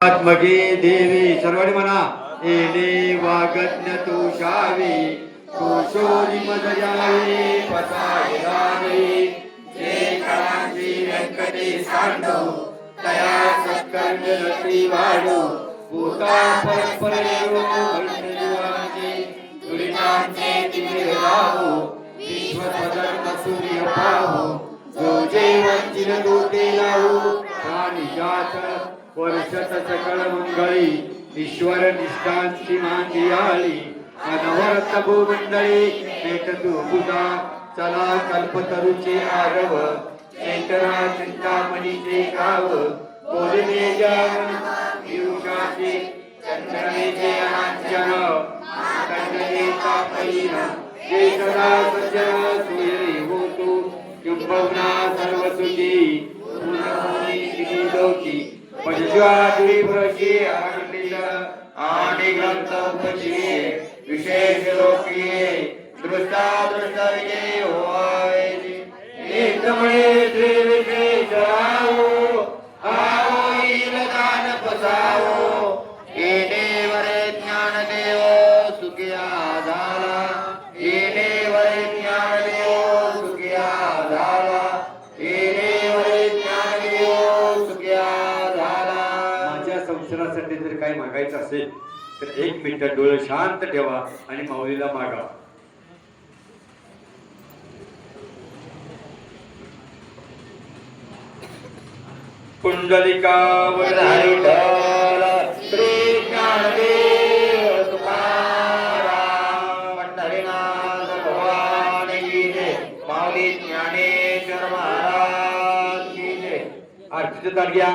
आत्मगे देवी सर्वांनी म्हणा येणे वागज्ञ तुषावी तुषोरी मदयावी पसाई रावी जे कांची व्यंकटे सांडो तया सत्कर्मरती वाढो भूता परस्परेयो भंडीवांचे तुरिनांचे तिमिर राहो विश्वधर्म सूर्य पाहो जो जे वंचित दूते लावो प्राणी जात वर्षत सकळ मंगळी ईश्वर निष्ठांची मांदी आली अनवरत भूमंडळी भेटतु बुधा चला कल्पतरुचे आरव चेतरा चिंतामणीचे गाव बोलणे जन पियुषाचे चंद्रमेचे अनांचन कंडलेचा पैन जे सदा सज्जन सुयरी होतो किंबहुना सर्व सुखी पुनर्भूमी दिली लोकी पंचवादी प्रशी आनंदित आणि ग्रंथोपशी विशेष लोकीये दृष्टा दृष्टये होय एकमळे श्री विशेष आओ आओ इलदान पसाओ येणे वरे ज्ञान देव सुखिया झाला येणे वरे ज्ञान देव सुखिया झाला येणे वरे ज्ञान देव सुखिया संसारासाठी जर काही मागायचं असेल तर 1 मिनिट डोळे शांत ठेवा आणि माऊलीला मागा. पुंडलिकावर विठ्ठल श्री ज्ञानदेव तुकाराम पंढरीनाथ भगवान की जय. माऊली ज्ञानेश्वर महाराज की जय. आरतीचं ताट घ्या.